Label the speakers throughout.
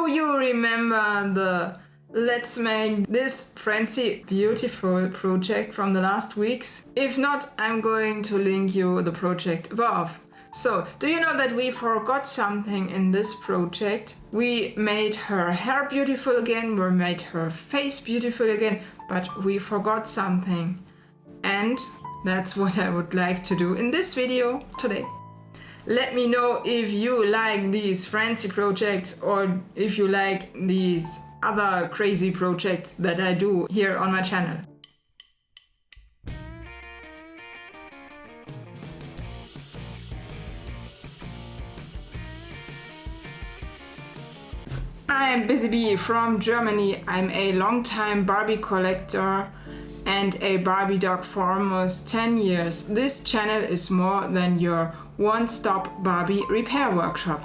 Speaker 1: Do you remember the Let's Make This Francie Beautiful project from the last weeks? If not, I'm going to link you the project above. So, do you know that we forgot something in this project? We made her hair beautiful again, we made her face beautiful again, but we forgot something. And that's what I would like to do in this video today. Let me know if you like these Francie projects or if you like these other crazy projects that I do here on my channel. I'm Busy Bee from Germany. I'm a long-time Barbie collector and a Barbie dog for almost 10 years. This channel is more than your one-stop Barbie repair workshop.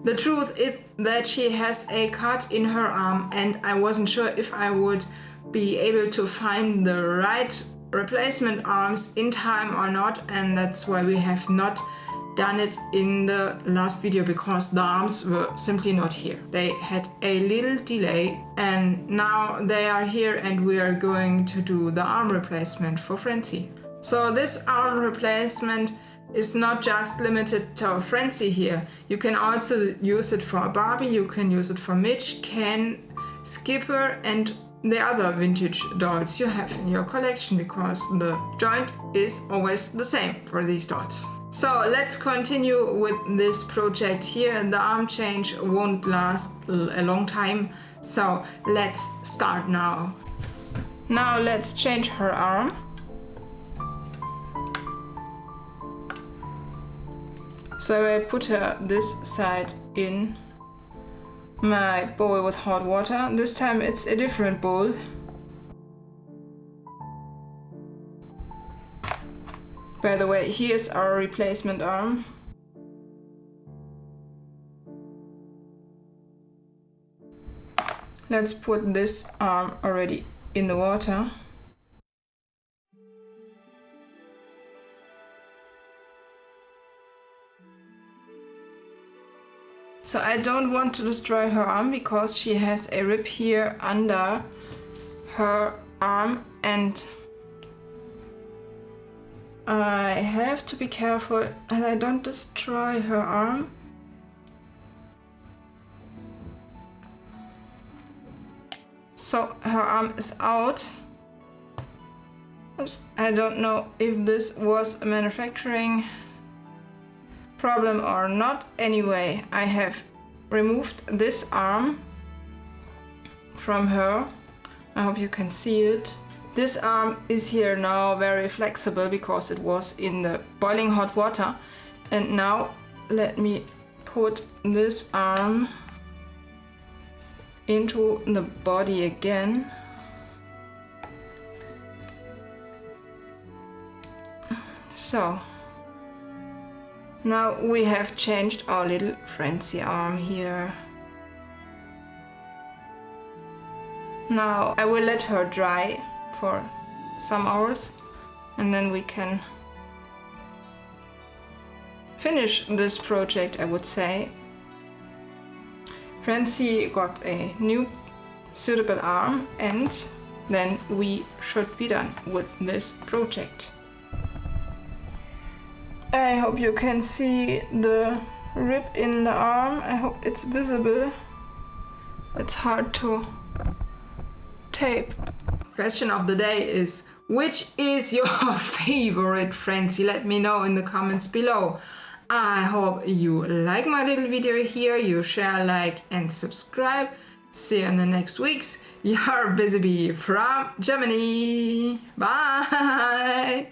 Speaker 1: The truth is that she has a cut in her arm and I wasn't sure if I would be able to find the right replacement arms in time or not, and that's why we have not done it in the last video, because the arms were simply not here. They had a little delay and now they are here and we are going to do the arm replacement for Francie. So this arm replacement is not just limited to Francie here. You can also use it for Barbie, you can use it for Mitch, Ken, Skipper and the other vintage dolls you have in your collection, because the joint is always the same for these dolls. So let's continue with this project here. The arm change won't last a long time, so let's start now. Now let's change her arm. So I put her this side in my bowl with hot water. This time it's a different bowl. By the way, here's our replacement arm. Let's put this arm already in the water. So I don't want to destroy her arm because she has a rib here under her arm and I have to be careful that I don't destroy her arm. So her arm is out. Oops. I don't know if this was a manufacturing problem or not. Anyway, I have removed this arm from her. I hope you can see it. This arm is here now very flexible because it was in the boiling hot water. And now let me put this arm into the body again. So now we have changed our little Francie arm here. Now I will let her dry for some hours and then we can finish this project, I would say. Francie got a new suitable arm and then we should be done with this project. I hope you can see the rib in the arm. I hope it's visible. It's hard to tape. Question of the day is, which is your favorite Francie? Let me know in the comments below. I hope you like my little video here. You share, like and subscribe. See you in the next weeks. Your Busy Bee from Germany. Bye!